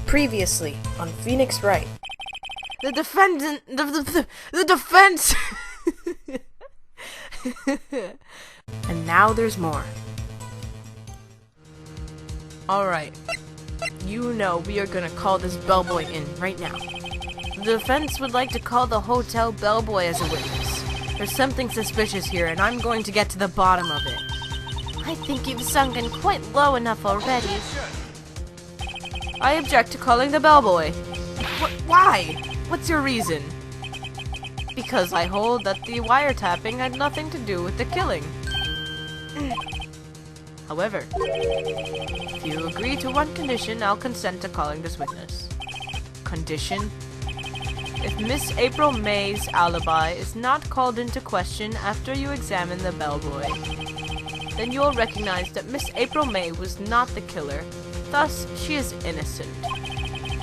Previously on Phoenix Wright. The defense. And now there's more. Alright. You know we are gonna call this bellboy in right now. The defense would like to call the hotel bellboy as a witness. There's something suspicious here, and I'm going to get to the bottom of it. I think you've sunken quite low enough already. I object to calling the bellboy. Why? What's your reason? Because I hold that the wiretapping had nothing to do with the killing. However, if you agree to one condition, I'll consent to calling this witness. Condition? If Miss April May's alibi is not called into question after you examine the bellboy, then you'll recognize that Miss April May was not the killer, thus she is innocent.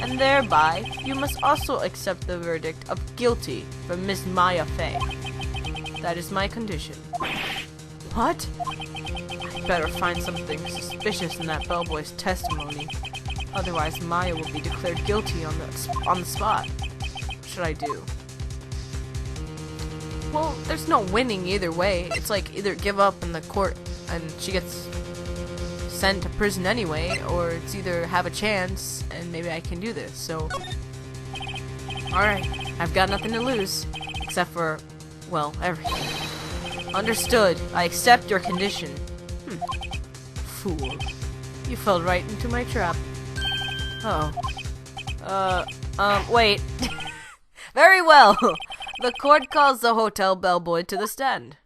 And thereby, you must also accept the verdict of guilty for Miss Maya Fay. That is my condition. What? I better find something suspicious in that bellboy's testimony. Otherwise, Maya will be declared guilty on the spot. What should I do? Well, there's no winning either way. It's like either give up in the court and she gets sent to prison anyway, or it's either have a chance and maybe I can do this. So, alright, I've got nothing to lose. Except for, well, everything. Understood. I accept your condition. Fool. You fell right into my trap. Wait. Very well. The court calls the hotel bellboy to the stand.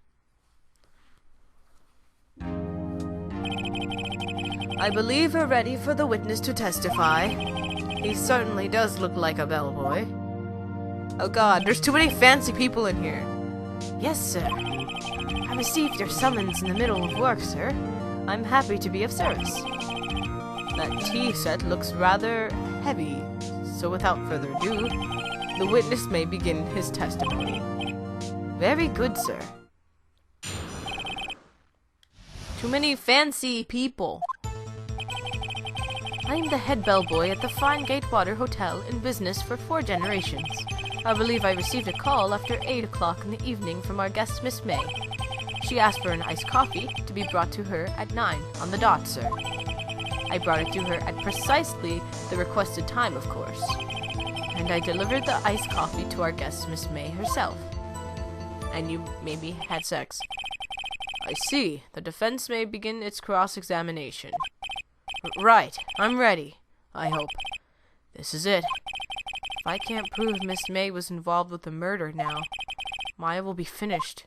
I believe we're ready for the witness to testify. He certainly does look like a bellboy. Oh god, there's too many fancy people in here. Yes, sir. I received your summons in the middle of work, sir. I'm happy to be of service. That tea set looks rather heavy, so without further ado, the witness may begin his testimony. Very good, sir. Too many fancy people. I am the head bellboy at the Fine Gatewater Hotel in business for 4 generations. I believe I received a call after 8 o'clock in the evening from our guest, Miss May. She asked for an iced coffee to be brought to her at 9 on the dot, sir. I brought it to her at precisely the requested time, of course. And I delivered the iced coffee to our guest, Miss May herself. And you maybe had sex. I see. The defense may begin its cross-examination. Right. I'm ready. I hope. This is it. If I can't prove Miss May was involved with the murder now, Maya will be finished.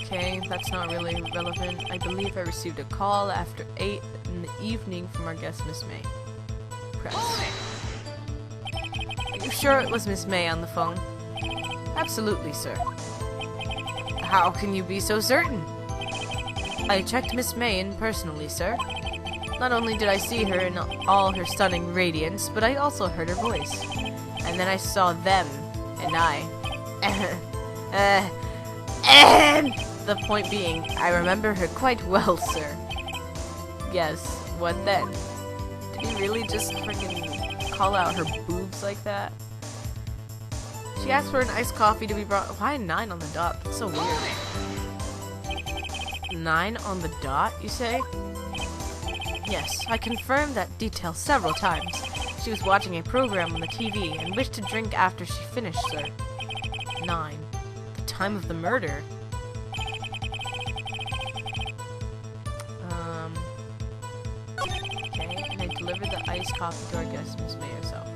Okay, that's not really relevant. I believe I received a call after 8 in the evening from our guest, Miss May. Press. Are you sure it was Miss May on the phone? Absolutely, sir. How can you be so certain? I checked Miss May in personally, sir. Not only did I see her in all her stunning radiance, but I also heard her voice. And then I saw them, and the point being, I remember her quite well, sir. Yes, what then? Did he really just freaking call out her boobs like that? She asked for an iced coffee to be brought. Why 9 on the dot? That's so weird. 9 on the dot, you say? Yes, I confirmed that detail several times. She was watching a program on the TV and wished to drink after she finished, sir. 9. The time of the murder. Okay, and I delivered the iced coffee to our guest, Miss May herself.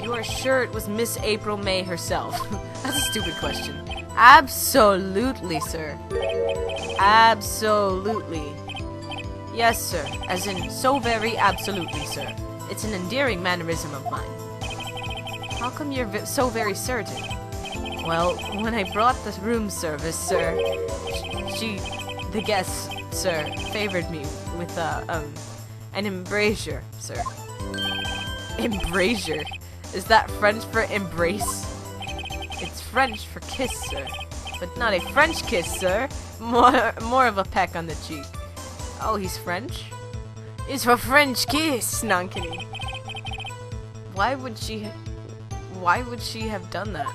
You are sure it was Miss April May herself? That's a stupid question. Absolutely, sir. Absolutely. Yes, sir. As in, so very absolutely, sir. It's an endearing mannerism of mine. How come you're so very certain? Well, when I brought the room service, sir, the guest, sir, favored me with, an embrasure, sir. Embrasure? Is that French for embrace? It's French for kiss, sir. But not a French kiss, sir. More of a peck on the cheek. Oh, he's French? It's for French kiss. No, I'm kidding. Why would she have done that?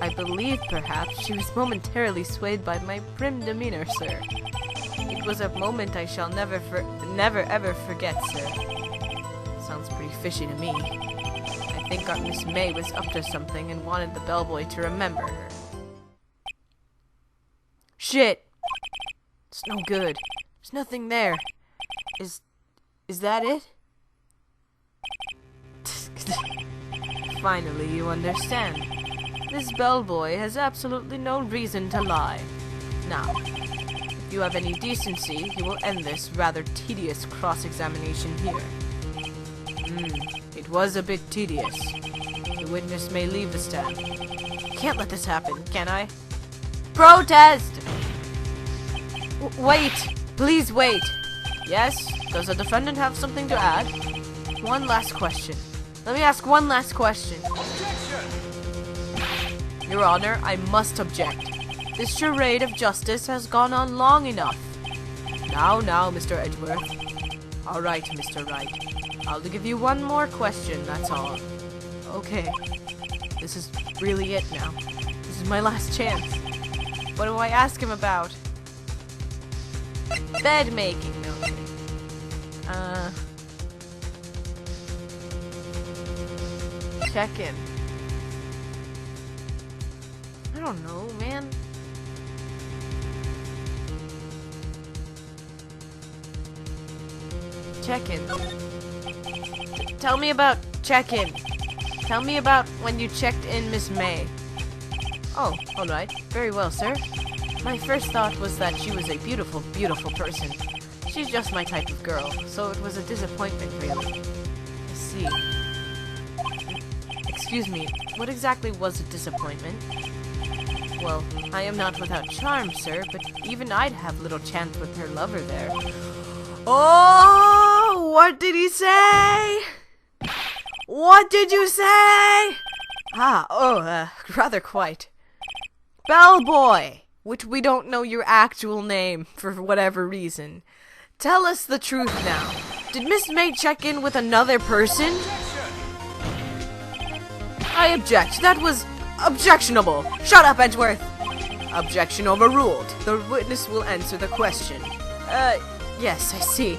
I believe, perhaps, she was momentarily swayed by my prim demeanor, sir. It was a moment I shall never ever forget, sir. Sounds pretty fishy to me. I think our Miss May was up to something and wanted the bellboy to remember her. Shit! It's no good. There's nothing there. Is that it? Finally, you understand. This bellboy has absolutely no reason to lie. Now, if you have any decency, you will end this rather tedious cross-examination here. It was a bit tedious. The witness may leave the stand. Can't let this happen, can I? Protest! Wait! Please wait! Yes? Does the defendant have something to add? One last question. Let me ask one last question. Your Honor, I must object. This charade of justice has gone on long enough. Now, Mr. Edgeworth. All right, Mr. Wright. I'll give you one more question, that's all. Okay. This is really it now. This is my last chance. What do I ask him about? Bed making, no. Check in. I don't know, man. Check-in. Tell me about check-in. Tell me about when you checked in Miss May. Oh, alright. Very well, sir. My first thought was that she was a beautiful, beautiful person. She's just my type of girl, so it was a disappointment, really. I see. Excuse me, what exactly was a disappointment? Well, I am not without charm, sir, but even I'd have little chance with her lover there. Oh, what did he say? What did you say? Rather quite. Bellboy, which we don't know your actual name for whatever reason. Tell us the truth now. Did Miss May check in with another person? I object. That was objectionable. Shut up, Edgeworth. Objection overruled. The witness will answer the question. Yes, I see.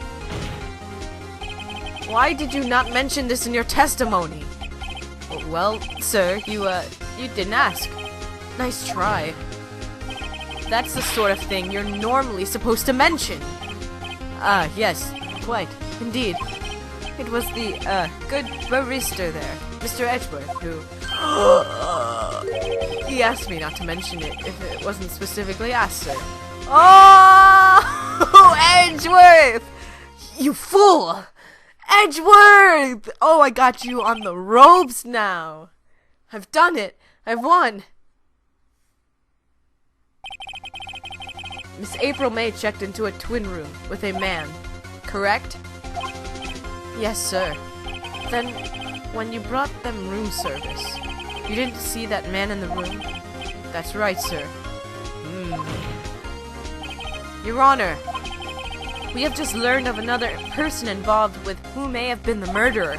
Why did you not mention this in your testimony? Well, sir, you didn't ask. Nice try. That's the sort of thing you're normally supposed to mention. Yes, quite. Indeed. It was the, good barista there, Mr. Edgeworth, who... He asked me not to mention it if it wasn't specifically asked, sir. Oh, Edgeworth! You fool! Edgeworth! Oh, I got you on the ropes now. I've done it. I've won. Miss April May checked into a twin room with a man, correct? Yes, sir. Then, when you brought them room service, you didn't see that man in the room? That's right, sir. Your Honor, we have just learned of another person involved with who may have been the murderer.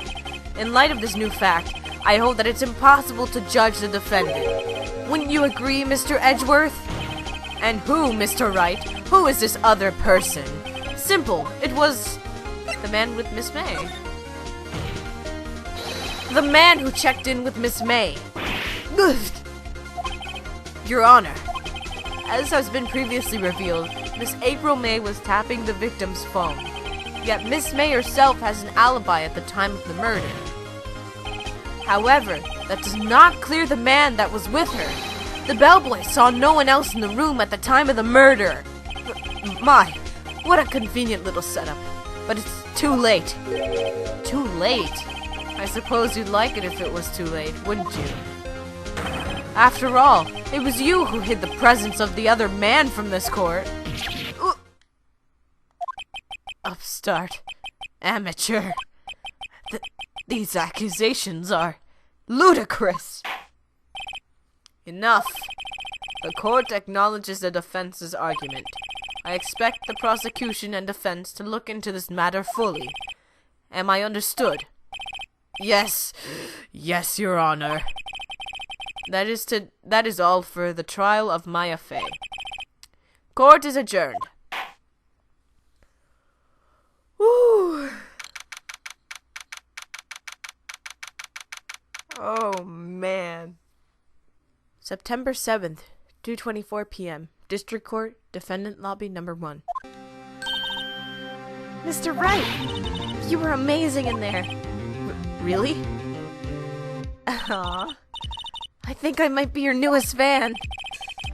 In light of this new fact, I hold that it's impossible to judge the defendant. Wouldn't you agree, Mr. Edgeworth? And who, Mr. Wright? Who is this other person? Simple. It was the man with Miss May. The man who checked in with Miss May. Good. Your Honor, as has been previously revealed, Miss April May was tapping the victim's phone. Yet Miss May herself has an alibi at the time of the murder. However, that does not clear the man that was with her. The bellboy saw no one else in the room at the time of the murder. My, what a convenient little setup. But it's too late. Too late? I suppose you'd like it if it was too late, wouldn't you? After all, it was you who hid the presence of the other man from this court. Upstart. Amateur. These accusations are ludicrous. Enough! The court acknowledges the defense's argument. I expect the prosecution and defense to look into this matter fully. Am I understood? Yes. Yes, Your Honor. That is all for the trial of Maya Fey. Court is adjourned. Woo! Oh, man. September 7th, 2:24 p.m. District Court, Defendant Lobby Number 1. Mr. Wright, you were amazing in there. Really? Aww. I think I might be your newest fan.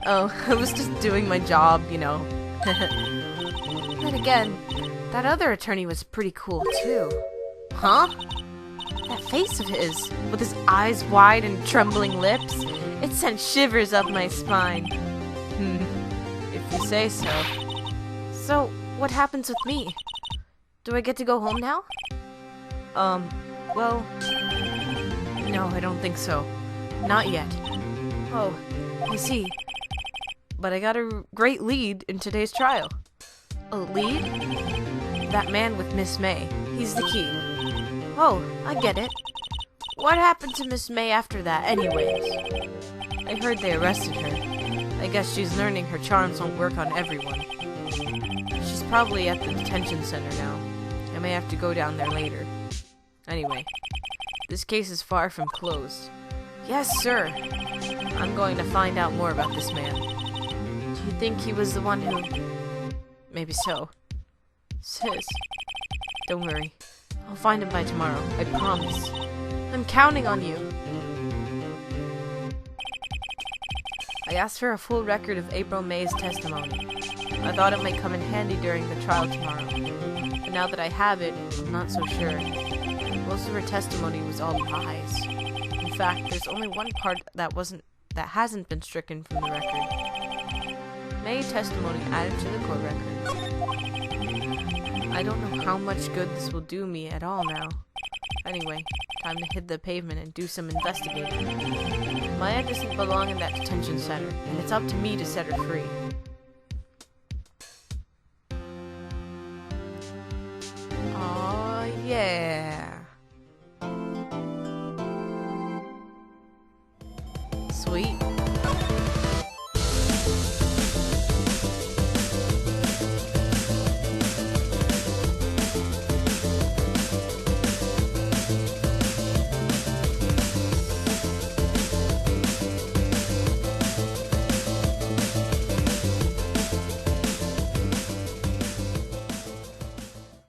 Oh, I was just doing my job, you know. Then again, that other attorney was pretty cool, too. Huh? That face of his, with his eyes wide and trembling lips, it sent shivers up my spine. If you say so. So, what happens with me? Do I get to go home now? Well, no, I don't think so. Not yet. Oh, I see. But I got a great lead in today's trial. A lead? That man with Miss May. He's the key. Oh, I get it. What happened to Miss May after that, anyways? I heard they arrested her. I guess she's learning her charms won't work on everyone. She's probably at the detention center now. I may have to go down there later. Anyway, this case is far from closed. Yes, sir. I'm going to find out more about this man. Do you think he was the one who... Maybe so. Sis, Don't worry. I'll find him by tomorrow. I promise. I'm counting on you. I asked for a full record of April May's testimony. I thought it might come in handy during the trial tomorrow. But now that I have it, I'm not so sure. Most of her testimony was all lies. In fact, there's only one part that hasn't been stricken from the record. May testimony added to the court record. I don't know how much good this will do me at all now. Anyway, time to hit the pavement and do some investigating. Maya doesn't belong in that detention center, and it's up to me to set her free. Aw, yeah. Sweet.